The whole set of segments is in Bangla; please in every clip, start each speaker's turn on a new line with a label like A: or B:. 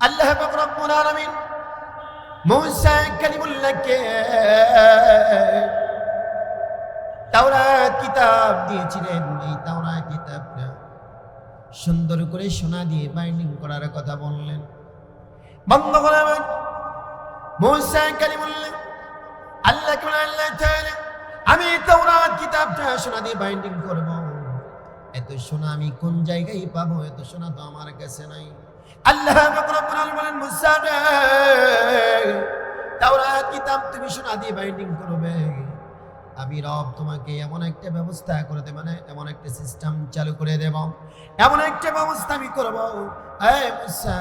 A: আল্লাহ পাক রব্বুল আলামিন মূসা কালিমুল্লাহকে তাওরাত কিতাব দিয়েছিলেন। এই তাওরাত কিতাবটা সুন্দর করে সোনা দিয়ে বাইন্ডিং করার কথা বললেন। বন্ধুগণ আমার, মূসা কালিমুল্লাহ আল্লাহকে বলেন, আল্লাহ তাআলা আমি তাওরাত কিতাবটা সোনা দিয়ে বাইন্ডিং করব। এত সোনা আমি কোন জায়গায় পাবো? এত সোনা তো আমার কাছে নাই। আল্লাহ পাক রব্বুল আলামিন বলেন, মূসা রে, তাওরাত কিতাব তুমি সোনা দিয়ে বাইন্ডিং করবে, আমি রব তোমাকে এমন একটা ব্যবস্থা করে দেব, মানে এমন একটা সিস্টেম চালু করে দেব, এমন একটা ব্যবস্থা আমি করব, এই মূসা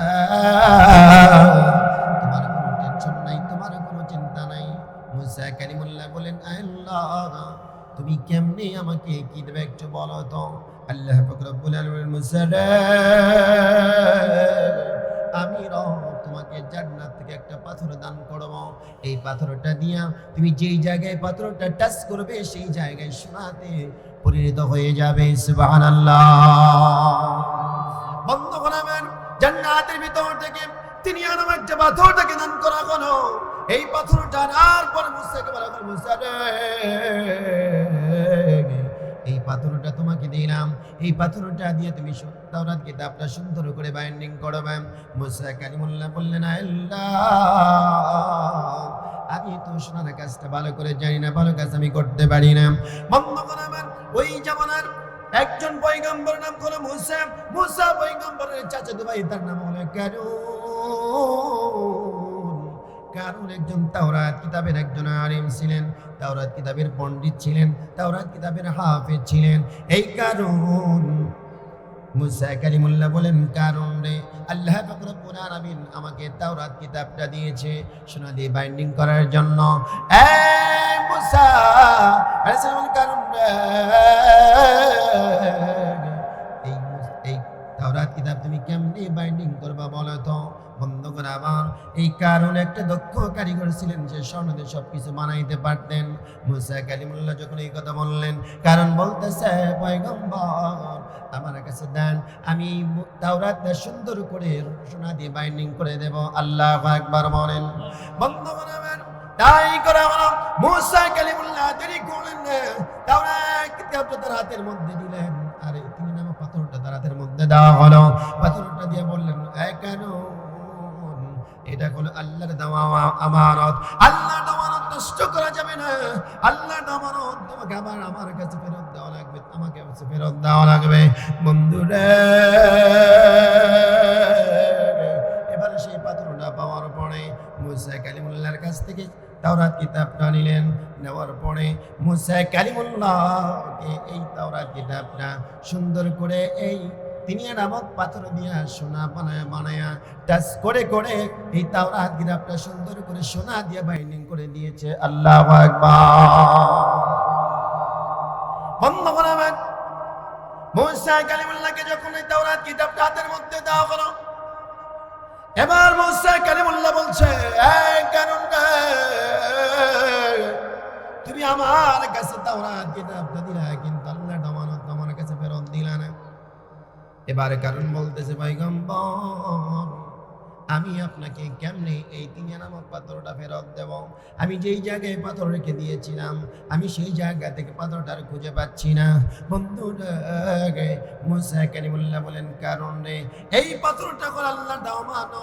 A: তোমার কোনো টেনশন নাই, তোমার কোনো চিন্তা নাই। মূসা কালিমুল্লাহ বলেন, আল্লাহ তুমি কেমনে আমাকে কি দেবে একটু বলো তো। আল্লাহ পাক রব্বুল আলামিন, মূসা রে, আমি রব তোমাকে জান্নাত থেকে একটা পাথর দান করব। এই পাথরটা দিয়া তুমি যেই জায়গায় পাথরটা টাচ করবে সেই জায়গায় সোনাতে পরিণত হয়ে যাবে। সুবহানাল্লাহ। বন্ধুগণ আমার, জান্নাতের ভিতর থেকে তিনি আরো একটা পাথরটাকে দান করা হলো। এই পাথরটা আর পরে মুসাকে বলা হলো, মুসা রে, এই পাথরটা তোমাকে দিলাম, এই পাথরটা দিয়ে তুমি তাওরাত কিতাবটা সুন্দর করে বাইন্ডিং করবে। মূসা কালিমুল্লাহ বললেন, আল্লাহ আমি তো সোনার কাজটা ভালো করে জানি না, ভালো কাজ আমি করতে পারি না। বন্ধুগণ আমার, ওই জামানার একজন পয়গম্বর নাম হলো মূসা। মূসা পয়গম্বরের চাচাতো ভাই, তার নাম হলো কারুন একজন তাওরাত কিতাবের একজন আলিম ছিলেন, তাওরাত কিতাবের পণ্ডিত ছিলেন, তাওরাত কিতাবের হাফেজ ছিলেন। এই কারুন মূসা কালিমুল্লাহ বলেন, কারুন রে, আল্লাহ পাক রব্বুল আলামিন আমাকে তাওরাত কিতাবটা দিয়েছে সোনা দিয়ে বাইন্ডিং করার জন্য। এই মূসা আলাইহিস সালাম, কারুন রে, এই তাওরাত কিতাব তুমি কেমনে বাইন্ডিং করবা বলো তো। বন্ধুগণ আমার, এই কারণ একটা দক্ষ কারিগর ছিলেন, যে স্বর্ণ দিয়ে সবকিছু বানাইতে পারতেন। মূসা কালিমুল্লাহ যখন এই কথা বললেন, কারণ বলতেছে, পয়গম্বর আমার কাছে দেন, আমি তাওরাতটা সুন্দর করে সোনা দিয়ে বাইন্ডিং করে দেব। আল্লাহু আকবার বলেন। বন্ধুগণ আমার, তাই করা হলো। মূসা কালিমুল্লাহ দেরি করলেন না, তাওরাত কিতাবটা তার হাতের মধ্যে দিলেন, আর তিনি নামে পাথরটা তার হাতের মধ্যে দেওয়া হলো। পাথরটা দিয়ে বললেন, কেন এটা হলো আল্লাহর দেওয়া আমানত, আল্লাহর আমানত নষ্ট করা যাবে না। আল্লাহর আমানত তোমাকে আবার আমার কাছে ফেরত দেওয়া লাগবে, আমাকে কাছে ফেরত দেওয়া লাগবে। বন্ধুরে, এবারে সেই পাথরটা পাওয়ার পরে মূসা কালিমুল্লাহর কাছ থেকে তাওরাত কিতাবটা নিলেন। নেওয়ার পরে মূসা কালিমুল্লাহকে এই তাওরাত কিতাবটা সুন্দর করে এই তিনি নামক পাথর দিয়া সোনা বানায়া টাচ করে করে এই তাওরাত কিতাবটা সুন্দর করে সোনা দিয়ে বাইন্ডিং করে দিয়েছে। আল্লাহু আকবার। বন্ধুগণ আমার, মূসা কালিমুল্লাহকে যখন এই তাওরাত কিতাবটা হাতের মধ্যে দেওয়া হলো, এবার মূসা কালিমুল্লাহ বলছে, কারণ তুমি আমার কাছে তাওরাত কিতাবটা দিলা, কিন্তু আল্লাহর আমানত আমার কাছে ফেরত দিলা না। এবারে কারণ বলতেছে, পয়গম্বর আমি আপনাকে কেমনে এই তিনিয়া নামক পাথরটা ফেরত দেব? আমি যেই জায়গায় পাথর রেখে দিয়েছিলাম, আমি সেই জায়গা থেকে পাথরটা আর খুঁজে পাচ্ছি না। বন্ধুরা, মূসা কালিমুল্লাহ বলেন, কারণ রে, এই পাথরটা হলো আল্লাহর দেওয়া আমানত,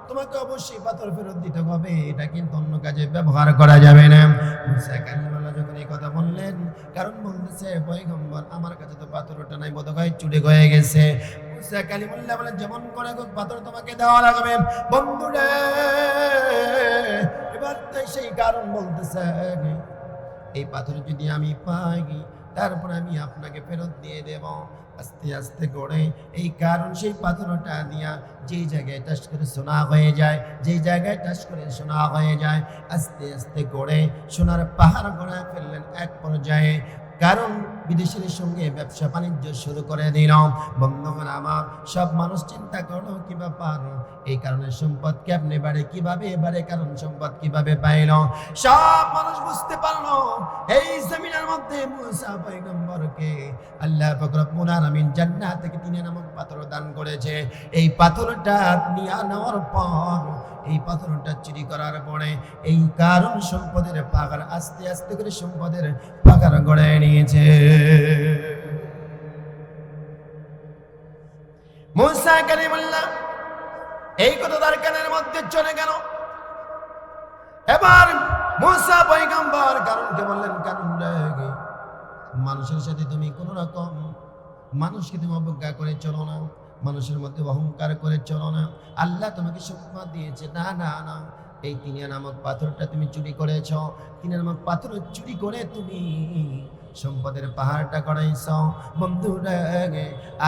A: তোমাকে অবশ্যই পাথর ফেরত দিতে হবে, এটা কিন্তু অন্য কাজে ব্যবহার করা যাবে না। মূসা কালিমুল্লাহ যখন এই কথা বললেন, কারণ বলতেছে, পয়গম্বর আমার কাছে তো পাথরটা নাই, বোধহয় চুরি হয়ে গেছে। মূসা কালিমুল্লাহ বলেন, যেমন করে পাথর তোমাকে দেওয়া লাগবে। বন্ধুরা, এবার সেই কারণ বলতেছে, এই পাথর যদি আমি পাই তারপর আমি আপনাকে ফেরত দিয়ে দেব। আস্তে আস্তে করে এই কারণ সেই পাথরটা দিয়া যেই জায়গায় টাচ করে সোনা হয়ে যায়, যেই জায়গায় টাচ করে সোনা হয়ে যায়, আস্তে আস্তে করে সোনার পাহাড় গড়ায় ফেললেন। এক পর্যায়ে কারণ বিদেশের সঙ্গে ব্যবসা বাণিজ্য শুরু করে দিল। বন্ধুগণ আমার, সব মানুষ চিন্তা করলো কি ব্যাপার, এই কারণে সম্পদ কেমনে বাড়ে, কিভাবে বাড়ে, কারণ সম্পদ কিভাবে পাইল। সব মানুষ বুঝতে পারলো এই জমিনের মধ্যে মুসা পয়গম্বরকে আল্লাহ পাক রব্বুল আলামিন জান্নাত থেকে তিন নামক পাথর দান করেছে। এই পাথরটা নিয়ে নেওয়ার পর, এই পাথরটা চুরি করার পরে এই কারণ সম্পদের পাগার আস্তে আস্তে করে সম্পদের পাগার গড়ায় নিয়েছে। মুসা কালিমুল্লাহ এই কথা তার কানের মধ্যে চলে গেল। এবার মুসা পয়গম্বর কারণকে বললেন, কারণ মানুষের সাথে তুমি কোন রকম মানুষকে তুমি অবজ্ঞা করে চলো না, মানুষের মধ্যে অহংকার করে চলো না। আল্লাহ তোমাকে সম্পদ দিয়েছে, না না না, এই তিনিয়া নামক পাথরটা তুমি চুরি করেছ। তিনিয়া নামক পাথর চুরি করে তুমি সম্পদের পাহাড়টা করাইছ। বন্ধুরা,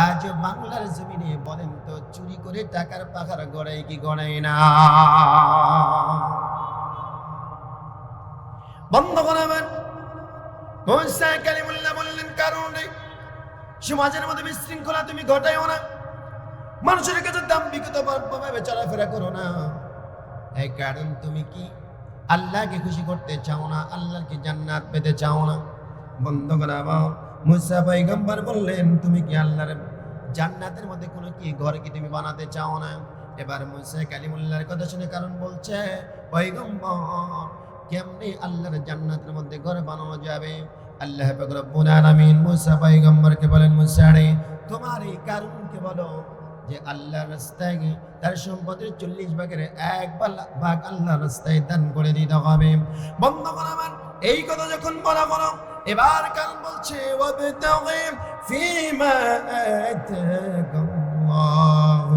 A: আজ বাংলার জমিনে বলেন তো, চুরি করে টাকার পাহাড় গড়াই কি গড়াই না? বন্ধ করাবেন। মুসা কালিমুল্লাহ বললেন, কারণ সমাজের মধ্যে বিশৃঙ্খলা তুমি ঘটাইও না, মানুষের কাছে দাম্ভিকভাবে চলাফেরা করো না। এই কারণ তুমি কি আল্লাহকে খুশি করতে চাও না, আল্লাহকে জান্নাত পেতে চাও না? বন্ধু করাবাও। মুসা পয়গম্বর বললেন, তুমি কি আল্লাহর জান্নাতের মধ্যে কোনো কি ঘর কি তুমি বানাতে চাও না? এবার মুসা কালিমুল্লাহর কথা শুনে কারণ বলছে, পয়গম্বর কেমনে আল্লাহর জান্নাতের মধ্যে ঘর বানানো যাবে? আল্লাহ পাক রব্বুল আলামিন মুসা পয়গম্বরকে বলেন, মুসা রে, তোমার এই কারণকে বলো যে আল্লাহর রাস্তায় তার সম্পদের 40 ভাগের 1 ভাগ আল্লাহর রাস্তায় দান করে দিতে হবে। বন্ধ করাবেন। এই কথা যখন বলা হলো, এবার কারণ বলছে, ওয়াবতাগি ফীমা আতাকাল্লাহু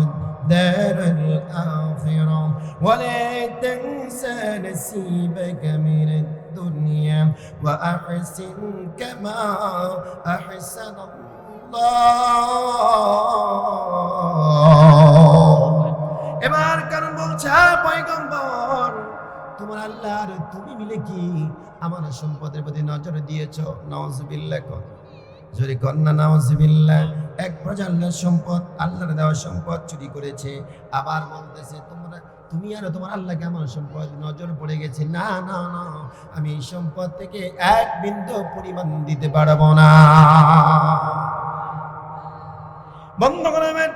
A: দারুল আখিরা ওয়া লা তানসা নাসীবাকা মিনাদ দুনিয়া ওয়া আহসিন কামা আহসানাল্লাহ। এবার কারণ বলছে, পয়গম্বর তোমার আল্লাহ আর তুমি মিলে কি আমার সম্পদের প্রতি নজর দিয়েছ? নাউজুবিল্লাহ। জোরে কন্যা নাউজুবিল্লাহ। এক প্রজা আল্লাহর সম্পদ, আল্লাহর দেওয়া সম্পদ চুরি করেছে, আবার বলতেছে তুমি আর তোমার আল্লাহকে আমার সম্পদ নজর পড়ে গেছে। না না না, আমি এই সম্পদ থেকে 1 বিন্দু পরিমাণ দিতে পারবো না। বন্ধ করাবেন।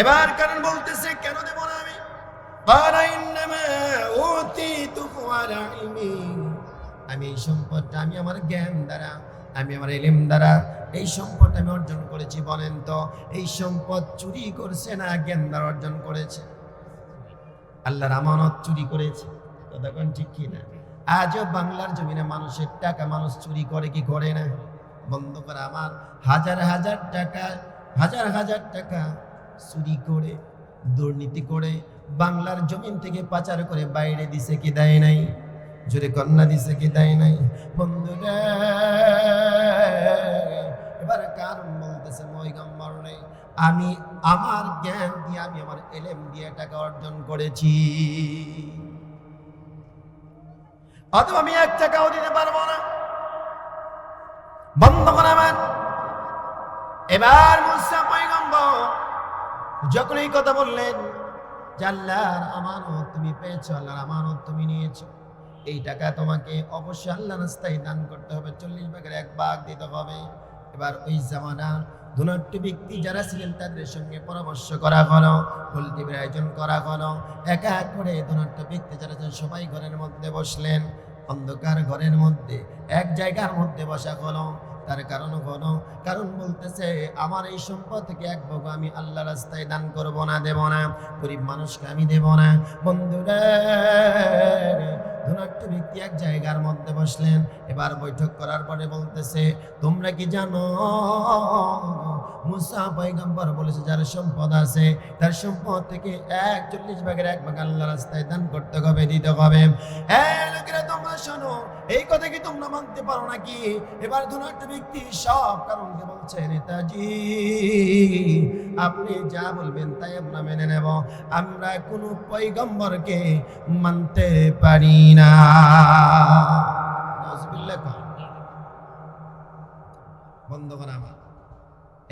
A: এবার কারণ বলতেছে, কেন দেব না আমি? আমি এই সম্পদটা আমি আমার জ্ঞান দ্বারা, আমি আমার ইলম দ্বারা এই সম্পদ আমি অর্জন করেছি। বলেন তো, এই সম্পদ চুরি করছে না জ্ঞান দ্বারা অর্জন করেছে? আল্লাহর আমানত চুরি করেছে। কথা কোন ঠিক কি না? আজও বাংলার জমিনে মানুষের টাকা মানুষ চুরি করে কি করে না? বন্ধ করে আমার, হাজার হাজার টাকা, হাজার হাজার টাকা চুরি করে, দুর্নীতি করে বাংলার জমিন থেকে পাচার করে বাইরে দিছে কি দেয় নাই? জোরে কন্যা দিছে কি দেয় নাই? বন্ধুরা, এবার কারণ বলতেছে, পয়গম্বর রে, আমি আমার জ্ঞান দিয়ে, আমি আমার ইলম দিয়ে টাকা অর্জন করেছি, অথবা আমি 1 টাকাও দিতে পারবো না। বন্ধ করাবেন। এবার মুসা পয়গম্বর যখন এই কথা বললেন যে আল্লাহর আমানত তুমি পেয়েছো, আল্লাহর আমানত তুমি নিয়েছো, এই টাকা তোমাকে অবশ্যই আল্লাহর রাস্তায় দান করতে হবে, 40 ভাগের 1 ভাগ দিতে হবে। এবার ওই জামানার ধনাঢ্য ব্যক্তি যারা ছিলেন তাদের সঙ্গে পরামর্শ করা হলো, কলটিবের আয়োজন করা হলো। এক এক করে ধনাঢ্য ব্যক্তি যারা ছিলেন সবাই ঘরের মধ্যে বসলেন, অন্ধকার ঘরের মধ্যে এক জায়গার মধ্যে বসা হলো। তার কারণ হলো, কারণ বলতেছে, আমার এই সম্পদ থেকে 1 ভাগ আমি আল্লাহ রাস্তায় দান করব না, দেব না, গরিব মানুষকে আমি দেব না। বন্ধুরা, ধনাঢ্য ব্যক্তি এক জায়গার মধ্যে বসলেন। এবার বৈঠক করার পরে বলতেছে, তোমরা কি জানো মুসা পয়গম্বর বলেছে যার সম্পদ আছে তার সম্পদ থেকে 40 ভাগের 1 ভাগ আল্লাহ রাস্তায় দান করতে হবে, দিতে হবে। হ্যাঁ লোকেরা, তোমরা শোনো, এই কথা কি তোমরা মানতে পারো নাকি? এবার ধনাঢ্য ব্যক্তি সব কারণকে বলছে, নেতাজি আপনি যা বলবেন তাই আমরা মেনে নেব, আমরা কোনো পয়গম্বরকে মানতে পারি না। নাউজুবিল্লাহ। বন্ধুগণ আমার,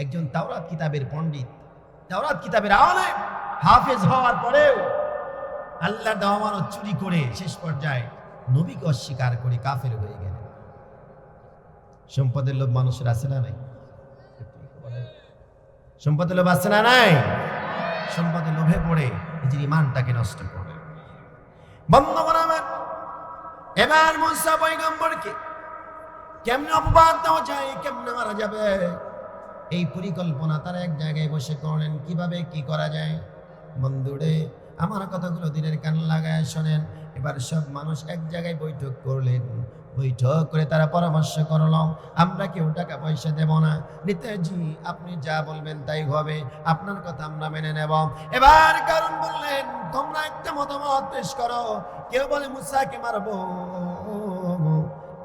A: একজন তাওরাত কিতাবের পণ্ডিত, তাওরাত কিতাবের আলেম, হাফেজ হওয়ার পরেও আল্লাহর দেওয়া আমানত চুরি করে শেষ পর্যায়ে নবীকে অস্বীকার করে কাফের হয়ে গেলেন। সম্পদের লোভ মানুষের আছে না নাই? সম্পদের লোভ আছে না নাই? সম্পদের লোভে পড়ে নিজের ঈমানটাকে নষ্ট করে। বন্ধুগণ আমার, এবার মুসা পয়গম্বরকে কেমনে অপবাদ দেওয়া যায়, কেমনে মারা যাবে, এই পরিকল্পনা তারা এক জায়গায় বসে করেন, কিভাবে কি করা যায়। বন্ধুরে আমার কথাগুলো দিনের কান লাগায় শোনেন। এবার সব মানুষ এক জায়গায় বৈঠক করলেন। বৈঠক করে তারা পরামর্শ করলো, আমরা কেউ টাকা পয়সা দেব না, নেতাজি আপনি যা বলবেন তাই হবে, আপনার কথা আমরা মেনে নেব। এবার কারণ বললেন, তোমরা একটা মতামত পেশ করো। কেউ বলে মুসাকে মারবো।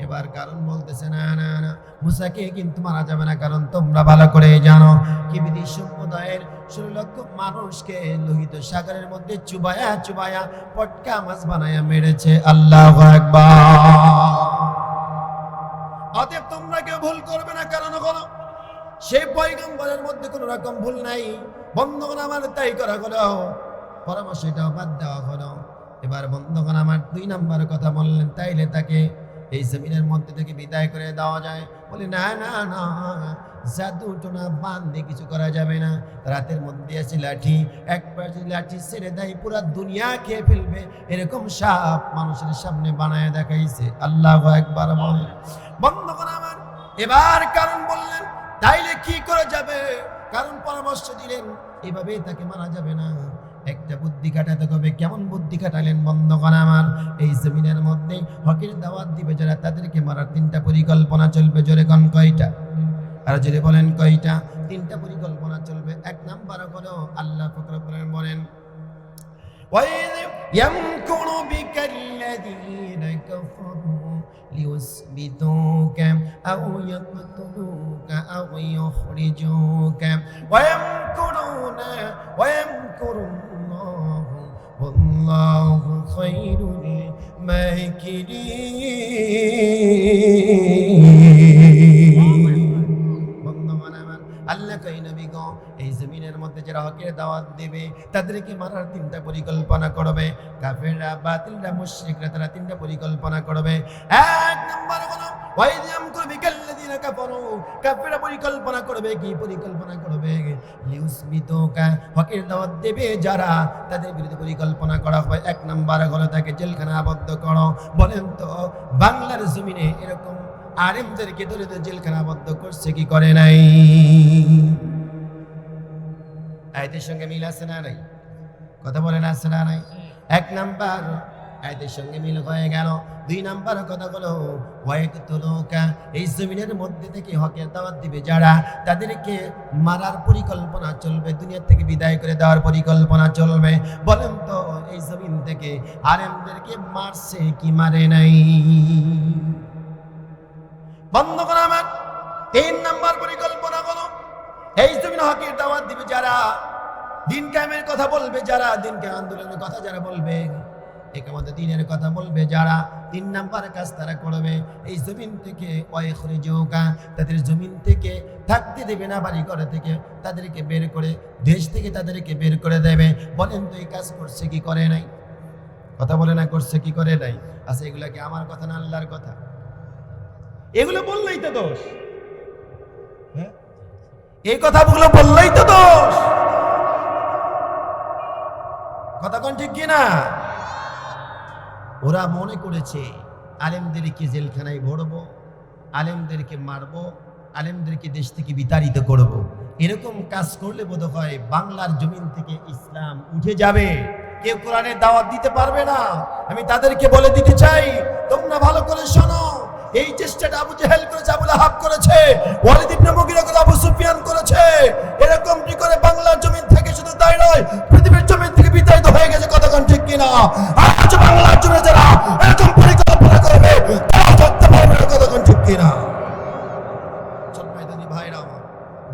A: এবার কারণ বলতেছে, না না না, মুসাকে কিন্তু মারা যাবে না, কারণ তোমরা ভালো করে জানো কিবিদি সম্প্রদায়ের 16 লক্ষ মানুষকে লোহিত সাগরের মধ্যে চুবায়া চুবায়া পটকা মাছ বানায়া মেরেছে। আল্লাহু আকবার। অতএব তোমরা কেউ ভুল করবে না, কারণ হলো সেই পয়গম্বরের মধ্যে কোনো রকম ভুল নাই। বন্ধুগণ আমার, তাই করা হলো, পরামর্শ এটাও বাদ দেওয়া হলো। এবার বন্ধুগণ আমার 2 নম্বর কথা বললেন, তাইলে তাকে এই জমিনের মধ্যে থেকে বিদায় করে দেওয়া যায়। বলে না না না, জাদু টোনা বান্ধে কিছু করা যাবে না। রাতের মধ্যে আছে লাঠি, একবার যদি লাঠি ছেড়ে দেয় পুরা দুনিয়া খেয়ে ফেলবে, এরকম সাপ মানুষের সামনে বানায় দেখাইছে। আল্লাহু আকবার বলেন। বন্ধুগণ আমার, এবার কারণ বললেন, তাইলে কি করে যাবে? কারণ পরামর্শ দিলেন, এভাবেই তাকে মারা যাবে না, একটা বুদ্ধি খাটাতে হবে। কেমন বুদ্ধি খাটালেন বন্ধুগণ আমার? এই জমিনের মধ্যে হকের দাওয়াত দিবে যারা, তাদেরকে মারার 3টা পরিকল্পনা চলবে। জোরে কোন কয়টা? আর জোরে বলেন কয়টা? 3টা পরিকল্পনা চলবে। 1 নাম্বার হলো আল্লাহ পাক রব্বুল আলামিন বলেন, ওয়াইদ ইয়ামকুরু বিকাল্লাযীনা কাফারু লিয়ুসবিতুকা আও ইয়াকতুলুকা আও ইউখরিজুকা ওয়া ইয়ামকুরুনা ওয়া ইয়ামকুরুল্লাহু ওয়াল্লাহু খায়রুল মাকিরিন। আল্লাহ কই নবী গো, এই জমিনের মধ্যে যারা হকের দাওয়াত দেবে তাদেরকে মারার 3টা পরিকল্পনা করবে। কাফেররা, বাতিলরা, মুশরিকরা তারা 3টা পরিকল্পনা করবে। 1 নাম্বার হলো ওয়াইযাম করবি কাল্লাযিনা কাফারু, কাফেররা পরিকল্পনা করবে। কি পরিকল্পনা করবে? লিউসবিতুকা, হকের দাওয়াত দেবে যারা, তাদের বিরুদ্ধে পরিকল্পনা করা হয়। 1 নাম্বার হলো তাকে জেলখানা আবদ্ধ করো। বলেন তো বাংলার জমিনে এরকম আলেমদেরকে ধরে জেলখানা আবদ্ধ করছে কি করে নাই? আয়াতের সঙ্গে মিল আছে না নাই? কথা বলেন, আছে না নাই? 1 নাম্বার আয়াতের সঙ্গে মিল হয়ে গেল। 2 নাম্বার কথা হলো ওয়াইকতুলুকা, এই জমিনের মধ্যে থেকে হকের দাওয়াত দিবে যারা, তাদেরকে মারার পরিকল্পনা চলবে, দুনিয়া থেকে বিদায় করে দেওয়ার পরিকল্পনা চলবে। বলেন তো এই জমিন থেকে আলেমদেরকে মারছে কি মারে নাই? বন্ধুগণ আমার, 3 নাম্বার পরিকল্পনা হলো এই জমিনে হকের দাওয়াত দিবে যারা, দিন কায়েমের কথা বলবে যারা, দিন কায়েম আন্দোলনের কথা যারা বলবে, একামত দ্বীনের কথা বলবে যারা, 3 নাম্বার কাজ তারা করবে। এই জমিন থেকে ওয়াইখরিজুকা, তাদের জমিন থেকে থাকতে দেবে না, বাড়ি ঘর থেকে তাদেরকে বের করে, দেশ থেকে তাদেরকে বের করে দেবে। বলেন তো এই কাজ করছে কি করে নাই? কথা বলে না, করছে কি করে নাই? আচ্ছা, এগুলা কি আমার কথা না আল্লাহর কথা? এগুলো বললেই তো দোষ। হ্যাঁ, এই কথাগুলো বললেই তো দোষ। কথা কোন ঠিক কিনা? ওরা মনে করেছে আলেমদেরকে জেলখানায় ভরবো, আলেমদেরকে মারবো, আলেমদেরকে দেশ থেকে বিতাড়িত করব। এরকম কাজ করলে বোধ হয় বাংলার জমিন থেকে ইসলাম উঠে যাবে, কেউ কোরআনের দাওয়াত দিতে পারবে না। আমি তাদেরকে বলে দিতে চাই, তোমরা ভালো করে শোনো, এই চেষ্টাটা আবু জেহেল করেছে, আবু লাহাব করেছে, ওয়ালিদ ইবনে মুগিরা করে, আবু সুফিয়ান করেছে। এরকমটি করে বাংলার জমিন থেকে শুধু তাই নয়, পৃথিবীর জমিন থেকে বিতাড়িত হয়ে গেছে। কতক্ষণ ঠিক কিনা? আজ বাংলার জমিনে যারা এরকম পরিকল্পনা করবে তারা থাকতে পারবে না। কতক্ষণ ঠিক কিনা? ভাইরা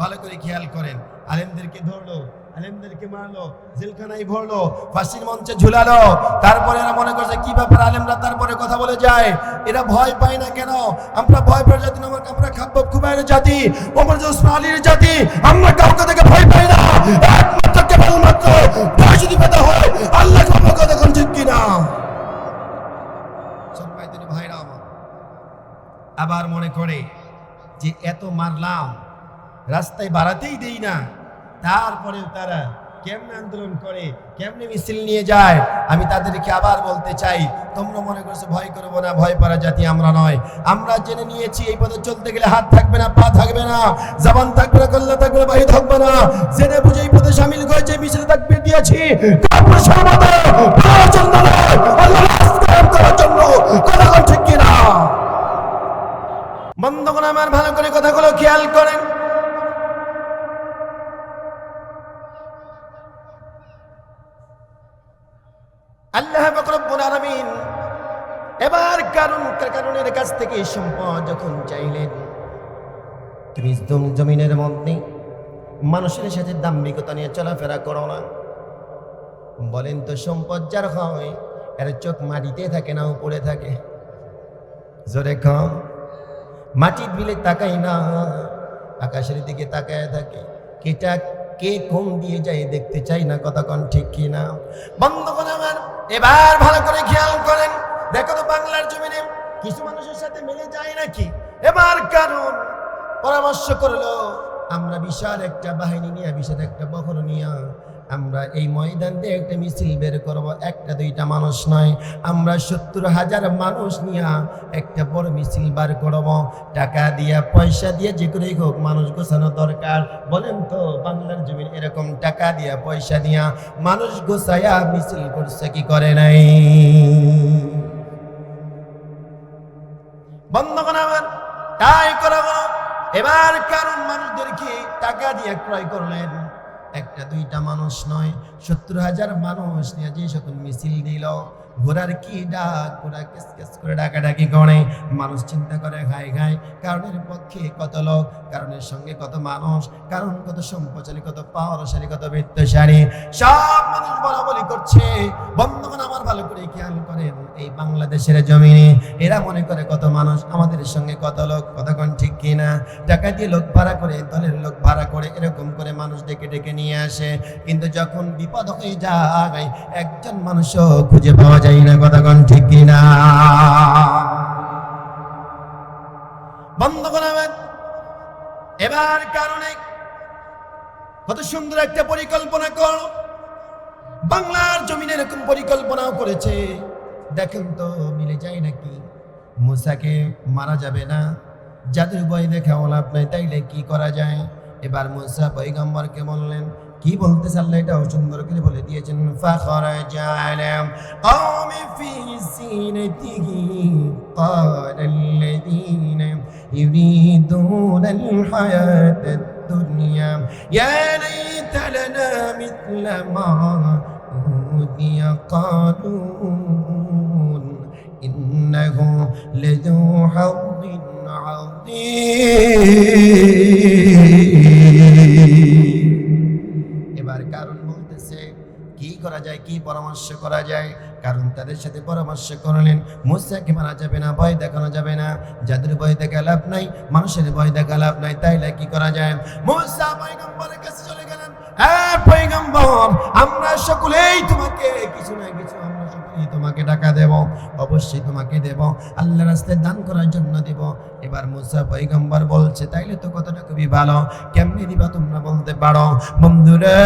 A: ভালো করে খেয়াল করেন, আলেমদেরকে ধরলো, আলেমদেরকে মারলো, জেলখানায় ভরলো, ফাঁসির মঞ্চে ঝুলালো। তারপরে এরা মনে করছে কি ব্যাপার, আলেমরা তারপরে কথা বলে যায়। এরা ভয় পায় না কেন? আমরা ভয় পাওয়ার জাতি না, আমরা খাব্বাব খুবাইরের জাতি, ওমর ওসমান আলীর জাতি। আমরা কাউকে থেকে ভয় পাই না, একমাত্র কেবলমাত্র ভয় যদি পেতে হয় আল্লাহ কথা দেখুন, ঠিক কিনা? সম্মানিত ভাইরা আমার, আবার মনে করে যে এত মারলাম, রাস্তায় বাড়াতেই দেই না, তারপরেও তারা কেমনে আন্দোলন করে, কেমনে মিছিল নিয়ে যায়। আমি তাদেরকে আবার বলতে চাই, তোমরা মনে করছো ভয় করবো না, ভয় পারা জাতি আমরা নয়। আমরা জেনে নিয়েছি এই পথে চলতে গেলে হাত থাকবে না, পা থাকবে না, জবান থাকবে না, কল্লা থাকবে না, বাহি থাকবে না। জেনে বুঝে এই পথে সামিল হয়েছে, মিছিল তাকবীর দিয়েছি কাপুরুষ সর্বদা করার জন্য নয়, আল্লাহর রাস্তায় করার জন্য। কথা কোন ঠিক কিনা? বন্ধুগণ আমার, ভালো করে কথাগুলো খেয়াল করেন। আল্লাহ পাক রব্বুল আলামিন এবার কারণের কাছ থেকে সম্পদ যখন চাইলেন, তুমি জমিনের মধ্যে মানুষের সাথে দাম্ভিকতা নিয়ে চলাফেরা করো না। বলেন তো, সম্পদ যার হয় এর চোখ মাটিতে থাকে না উপরে থাকে? জোরে কম। মাটির বিলে তাকাই না, আকাশের দিকে তাকায় থাকে। কেটা কে কোন দিয়ে যায় দেখতে চাই না। কথা কোন ঠিক কিনা? বন্ধুগণ আমার, এবার ভালো করে খেয়াল করেন। দেখো তো বাংলার জমিনে কিছু মানুষের সাথে মিলে যায় নাকি? এবার কারণ পরামর্শ করলো, আমরা বিশাল একটা বাহিনী নিয়ে, বিশাল একটা বহর নিয়ে আমরা এই ময়দান দিয়ে একটা মিছিল বের করব। একটা দুইটা মানুষ নয়, আমরা 70,000 মানুষ নিয়ে একটা বড় মিছিল বার করব। টাকা দিয়া, পয়সা দিয়ে, যে করেই হোক মানুষ গোছানো দরকার। বলেন তো বাংলার জমিন এরকম টাকা দিয়া, পয়সা দিয়া মানুষ গোছায়া মিছিল করছে কি করে নাই? বন্ধুগণ আমার, তাই করা হলো। এবার কারণ মানুষদেরকে টাকা দিয়ে ক্রয় করলেন। একটা দুইটা মানুষ নয়, 70,000 মানুষ নিয়ে যে সকল মিছিল দিল। ঘোড়ার কি ডাক, ঘোড়া কেস কেস করে ডাকাডাকি করে। মানুষ চিন্তা করে ঘায় ঘায়, কারণের পক্ষে কত লোক, কারণের সঙ্গে কত মানুষ, কারণ কত সম্পদশালী, কত পাওয়ারশালী, কত বৃত্তশালী, সব মানুষ বলা বলি করছে। বন্ধুগণ আমার, ভালো করে খেয়াল করেন, এই বাংলাদেশের জমিনে এরা মনে করে কত মানুষ, আমাদের সঙ্গে কত লোক। কতক্ষণ ঠিক কিনা? টাকা দিয়ে লোক ভাড়া করে, দলের লোক ভাড়া করে, এরকম করে মানুষ ডেকে ডেকে নিয়ে আসে। কিন্তু যখন বিপদ হয়ে যায়, একজন মানুষও খুঁজে পাওয়া যায় না। কতক্ষণ ঠিক কিনা? বন্ধুগণ আমার, এবার কারণে কত সুন্দর একটা পরিকল্পনা করো। বাংলার জমিনে এরকম পরিকল্পনাও করেছে। দেখেন তো মিলে যায় নাকি? মুসাকে মারা যাবে না, জাদুর ভয় দেখাও লাভ নাই, তাইলে কি করা যায়? এবার মুসা পয়গম্বরকে বললেন, কি বলতে চাল্লা এটাও সুন্দর করে বলে দিয়েছেন। ফাখরাজা আলাম কওমি ফি জিনাতিহি ক্বালাল্লাযীনা ইউরিদুনাল হায়াতাদ দুনিয়া ইয়া লাইতা লানা মিথলা মা উতিয়া কারুন ইন্নাহু লাযু হায্যিন আযীম। এবার কারণ বলতেছে কি করা যায়, কি পরামর্শ করা যায়? কারণ তাদের সাথে পরামর্শ করলেন, মুসাকে মারা যাবে না, ভয় দেখানো যাবে না, যাদের ভয় দেখা লাভ নাই, মানুষের ভয় দেখা লাভ নাই, তাইলে কি করা যায়? মুসা পয়গম্বরের কাছে চলে গেলেন। হ্যাঁ পয়গম্বর, আমরা সকলেই তোমাকে কিছু না কিছু, আমরা সকলেই তোমাকে টাকা দেব, অবশ্যই তোমাকে দেব, আল্লাহর রাস্তায় দান করার জন্য দেব। এবার মুসা পয়গম্বর বলছে, তাইলে তো কথাটা খুবই ভালো, কেমনি দিবা তোমরা বলতে পারো? বন্ধুরা,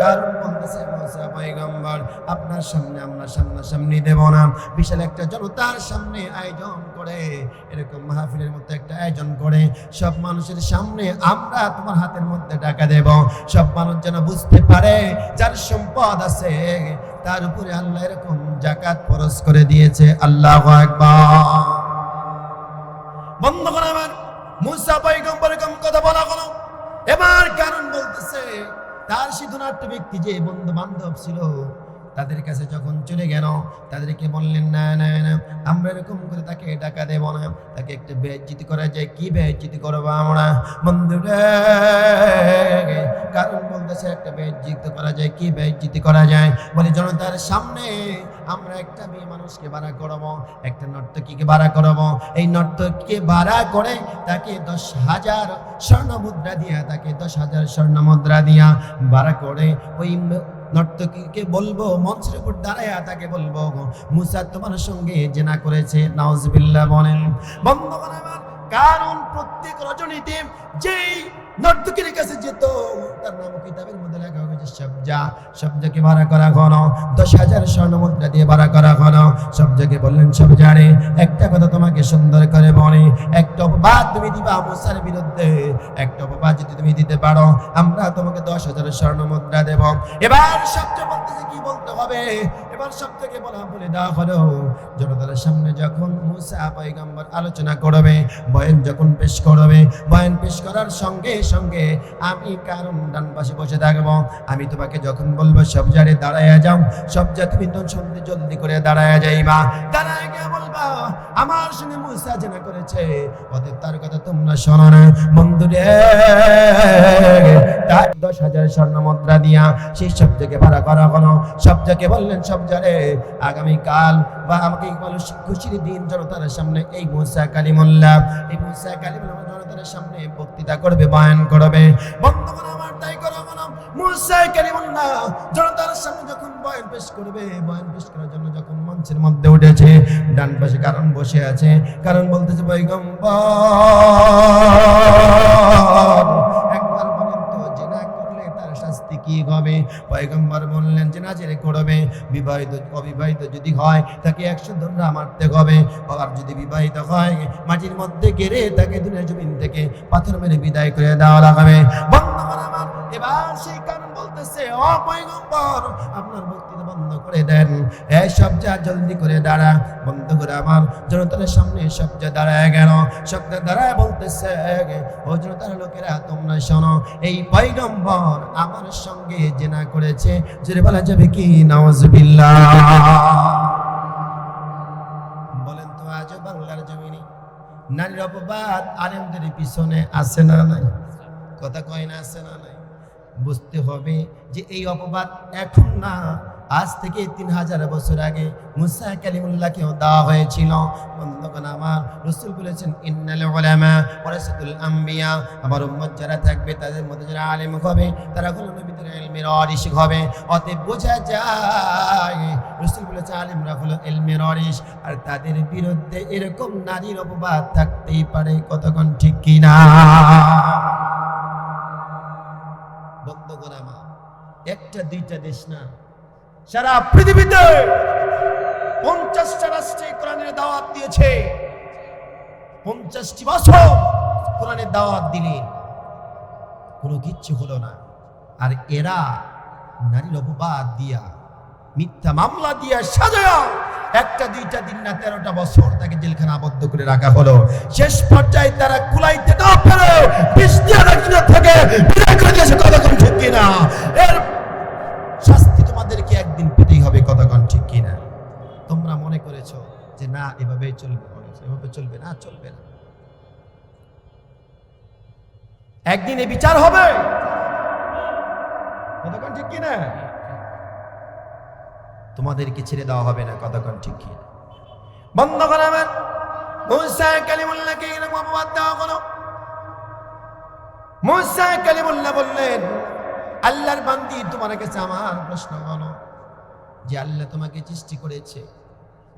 A: কারণ বলতেছে মুসা পয়গম্বর, আপনার সামনে আমরা সামনাসামনি দেব না, বিশাল একটা জনতার সামনে আয়োজন করে, এরকম মাহফিলের মধ্যে একটা আয়োজন করে সব মানুষের সামনে আমরা তোমার হাতের মধ্যে টাকা দেব। সব মানুষ যেন বুঝতে পারে যার সম্পদ আছে তার উপরে আল্লাহ এরকম যাকাত ফরজ করে দিয়েছে। আল্লাহু আকবার। বন্ধুগণ আমার, মুসা পয়গম্বর এরকম কথা বলা হলো। এবার কারণ বলতেছে, তার শীতনাট্য ব্যক্তি যে বন্ধু বান্ধব ছিল তাদের কাছে যখন চলে গেল, তাদেরকে বললেন না না না, আমরা এরকম করে তাকে টাকা দেব না, তাকে একটা বেইজ্জতি করা যায়। কি বেইজ্জতি করবো আমরা বন্ধুরা? কারণ বলতেছে একটা বেইজ্জতি করা যায়। কি বেইজ্জতি করা যায়? বলে জনতার সামনে আমরা একটা মেয়ে মানুষকে ভাড়া করবো, একটা নর্তকীকে ভাড়া করবো। এই নর্তকীকে ভাড়া করে তাকে 10,000 স্বর্ণ মুদ্রা দিয়া, তাকে 10,000 স্বর্ণ মুদ্রা দিয়া ভাড়া করে ওই নর্তকীকে বলবো, মঞ্চের উপর দাঁড়ায়া তাকে বলবো, মুসা তোমার সঙ্গে জেনা করেছে। নাউজুবিল্লাহ বলেন বন্ধুগণ আমার। কারণ প্রত্যেক রজনীতে যেই নর্তকীর কাছে যেত, তার নাম কিতাবের মধ্যে লেখা হয়েছে সবজা। সবজাকে ভাড়া করা হলো, 10,000 স্বর্ণ মুদ্রা দিয়ে ভাড়া করা হলো। সবজাকে বললেন, সবজারে একটা কথা তোমাকে সুন্দর করে বলে, একটা অপবাদ তুমি দিবা মুসার বিরুদ্ধে, একটা অপবাদ যদি তুমি দিতে পারো আমরা তোমাকে 10,000 স্বর্ণ মুদ্রা দেব। এবার সবজা বলতেছে কি বলতে হবে? এবার সবজাকে বলে দেওয়া হলো, জনতার সামনে যখন মুসা পয়গম্বর আলোচনা করবে, বয়ান যখন পেশ করবে, বয়ান পেশ করার সঙ্গে সঙ্গে আমি কারণ ডান পাশে বসে থাকবো। আমি তোমাকে যখন বলবো সবজারে দাঁড়ায়া যাও, সবজা তুমি তো শুনতে জলদি করে দাঁড়ায়া যাইবা। দাঁড়ায় গিয়ে বলবা আমার সঙ্গে মুসা জেনা করেছে, অতএব তার কথা তোমরা শোনো না। বন্ধুরে 10,000 স্বর্ণ মুদ্রা দিয়া সেই সবজাকে ভাড়া করা হলো। সবজাকে বললেন, সবজারে আগামীকাল বা আমাকে খুশির দিন জনতার সামনে এই মুসা কালিমুল্লাহ, এই মুসা কালিমুল্লাহ জনতার সামনে বক্তৃতা করবে, বয়ান করবে। বন্ধুগণ আমার তাই করা হলো, মুসা কালিমুল্লাহ জনতার সামনে যখন বয়ান পেশ করবে, বয়ান পেশ করার জন্য যখন মঞ্চের মধ্যে উঠেছে, ডান পাশে কারণ বসে আছে। কারণ বলতেছে, পয়গম্বর একবার বলেন তো জেনা করলে তার শাস্তি কি হবে? পয়গম্বর বললেন, জেনা যে করবে, বিবাহিত অবিবাহিত যদি হয় তাকে 100 দণ্ডা মারতে হবে, আর যদি বিবাহিত হয় মাটির মধ্যে গেড়ে তাকে দুনিয়া জমিন থেকে পাথর মেরে বিদায় করে দেওয়া লাগবে। বন্ধুগণ আমার, এবার সেই কারণ বলতেছে, ও পয়গম্বর আপনার বক্তৃতা বন্ধ করে দেন, এই সবজা জলদি করে দাঁড়া। বন্ধ করে আমার জনতার সামনে সবজা দাঁড়ায় গেল। সবজা দাঁড়ায় বলতেছে, ও জনতার লোকেরা তোমরা শোনো, এই পয়গম্বর আমার সঙ্গে জেনা করেছে। জোরে বলা যাবে কি নাউজুবিল্লাহ? বলেন তো আজ বাংলার জমিনে নারীর অপবাদ আলেমদের পিছনে আছে না নাই? কথা কয় না, আছে না নাই? বুঝতে হবে যে এই অপবাদ এখন না, আজ থেকে 3000 বছর আগে মুসা কালিমুল্লাহকেও দেওয়া হয়েছিল। বন্ধুগণ আমার, রাসূল বলেছেন, ইন্নাল উলামা ওয়ারাসাতুল আম্বিয়া, আমার উম্মত যারা থাকবে তাদের মধ্যে যারা আলেম হবে তারা হলো নবীদের ইলমের ওয়ারিস হবে। অতএব বোঝা যায় রাসূল বলেছে আলেমরা হলো ইলমের ওয়ারিস, আর তাদের বিরুদ্ধে এরকম নারীর অপবাদ থাকতেই পারে। কতক্ষণ ঠিক কিনা? বন্ধুগণ আমার, একটা দুইটা দেশ না, সারা পৃথিবীতে 50টা রাষ্ট্রে কোরআনের দাওয়াত দিয়েছে। 50টি বছর কোরআনের দাওয়াত দিলেন, কোনো কিচ্ছু হলো না। আর এরা নারীর অপবাদ দিয়া, মিথ্যা মামলা দিয়া সাজায়া একটা দুইটা দিন না 13টা বছর তাকে জেলখানা আবদ্ধ করে রাখা হলো। শেষ পর্যায়ে তারা কুলাইতে না পেরে 20 দিন থেকে বিদায় করে দিয়েছে। কতক্ষণ ঠিক কিনা? এর শাস্তি তোমাদেরকে একদিন পেতেই হবে। কতক্ষণ ঠিক কিনা? তোমরা মনে করেছো যে না এভাবে চলবে, এভাবে চলবে না, চলবে না, একদিন এই বিচার হবে। কতক্ষণ ঠিক কিনা? তোমাদেরকে ছেড়ে দেওয়া হবে না। কতক্ষণ ঠিক কিনা? বন্ধুগণ আমার, মুসা কালিমুল্লাহকে এরকম অপবাদ দেওয়া হলো। মুসা কালিমুল্লাহ বললেন, আল্লাহর বান্দি তোমার কাছে আমার প্রশ্ন হলো যে আল্লাহ তোমাকে সৃষ্টি করেছে,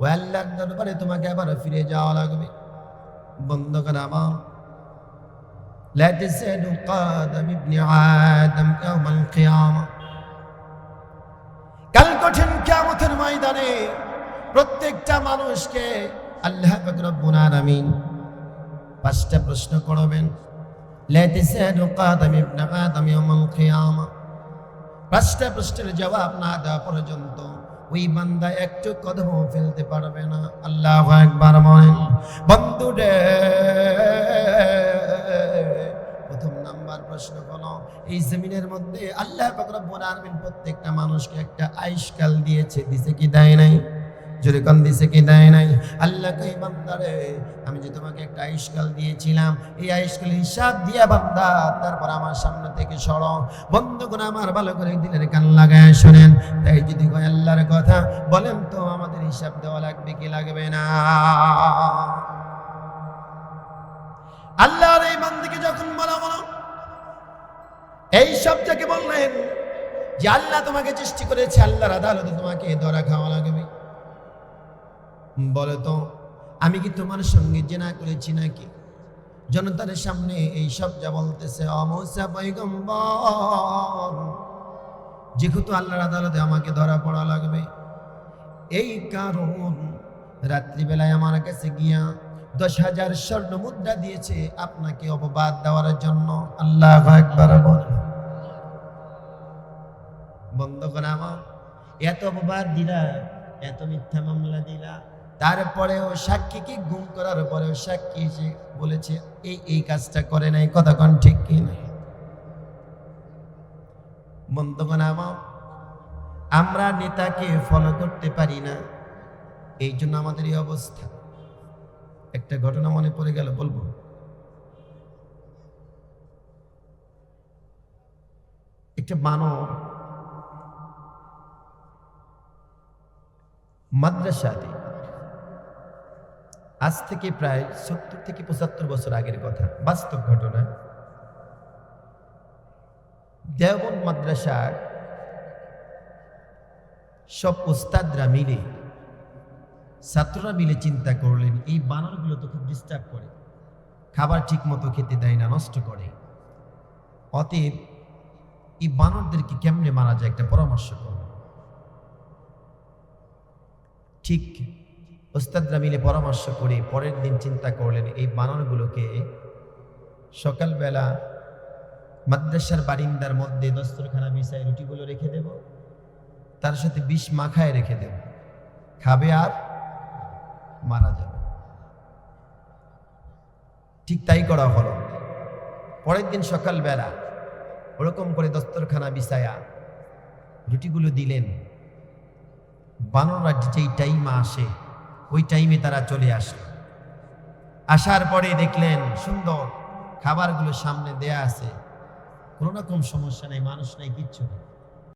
A: ও আল্লাহর দরবারে তোমাকে আবার ফিরে যাওয়া লাগবে। বন্ধুগণ আমার, লা তাসাদু কাদাম ইবনে আদম ইয়াউমাল কিয়ামা, কাল কঠিন কিয়ামতের ময়দানে প্রত্যেকটা মানুষকে আল্লাহ পাক রব্বুল আলামিন 5টা প্রশ্ন করবেন। লা তাসাদু কাদাম ইবনে আদম ইয়াউমাল কিয়ামা, 5টা প্রশ্নের জবাব না দেওয়া পর্যন্ত ওই বান্দা একটু কদম ফেলতে পারবে না। আল্লাহু আকবার বলেন। বন্ধুরে, প্রথম নাম্বার প্রশ্ন হলো, এই জমিনের মধ্যে আল্লাহ পাক রব্বুল আলামিন প্রত্যেকটা মানুষকে একটা আয়ুষ্কাল দিয়েছে, দিছে কি দেয় নাই? জোরে কোন দিছে কি দেয় নাই? আল্লাহ কই বান্দারে, আমি যে তোমাকে একটা আয়ুষ্কাল দিয়েছিলাম, এই আয়ুষ্কাল হিসাব দিয়া বান্দা তারপর আমার সামনে থেকে সরো। বন্ধুগণ আমার ভালো করে দিলের কান লাগায় শুনেন। তাই যদি কয় আল্লাহর কথা, বলেন তো আমাদের হিসাব দেওয়া লাগবে কি লাগবে না? আল্লাহর এই বান্দাকে যখন বলা হলো, এই শব্দকে বললেন যে আল্লাহ তোমাকে সৃষ্টি করেছে, আল্লাহর আদালতে তোমাকে ধরা খাওয়া লাগবে। বলো তো আমি কি তোমার সঙ্গে জেনা করেছি নাকি? জনতার সামনে এই সব যা বলতেছে, ও মুসা পয়গম্বর, যেহেতু আল্লাহর আদালতে আমাকে ধরা পড়া লাগবে, এই কারণ রাত্রিবেলায় আমার কাছে গিয়া 10,000 স্বর্ণ মুদ্রা দিয়েছে আপনাকে অপবাদ দেওয়ার জন্য। আল্লাহু আকবার বলেন। বন্ধ করা আমার এত অপবাদ দিলা, এত মিথ্যা মামলা দিলা, তারপরেও সাক্ষীকে গুম করার পরেও সাক্ষী এসে বলেছে এই কাজটা করে নাই। কথা কোন ঠিক কি না? বন্ধুগণ আমার, আমরা নেতাকে ফলো করতে পারি না, এই জন্য আমাদের এই অবস্থা। একটা ঘটনা মনে পড়ে গেল, বলবো। একটা বানর মাদ্রাসাতে, আজ থেকে প্রায় 70 থেকে 75 বছর আগের কথা, বাস্তব ঘটনা। দেওবন্দ মাদ্রাসার সব উস্তাদরা মিলে, ছাত্ররা মিলে চিন্তা করলেন, এই বানরগুলো তো খুব ডিস্টার্ব করে, খাবার ঠিক মতো খেতে দেয় না, নষ্ট করে। অতএব এই বানরদেরকে কেমনে মারা যায় একটা পরামর্শ করল। ঠিক ওস্তাদরা মিলে পরামর্শ করে পরের দিন চিন্তা করলেন, এই বানরগুলোকে সকালবেলা মাদ্রাসার বারিন্দার মধ্যে দস্তরখানা বিছায় রুটিগুলো রেখে দেব, তার সাথে বিষ মাখায় রেখে দেব, খাবে আর মারা যাবে। ঠিক তাই করা হলো। পরের দিন সকালবেলা ওরকম করে দস্তরখানা বিছায়া রুটিগুলো দিলেন। বানররা যেই টাইমে আসে ওই টাইমে তারা চলে আসে। আসার পরে দেখলেন সুন্দর খাবারগুলো সামনে দেয়া আছে, কোনো রকম সমস্যা নাই, মানুষ নাই, কিচ্ছু নেই।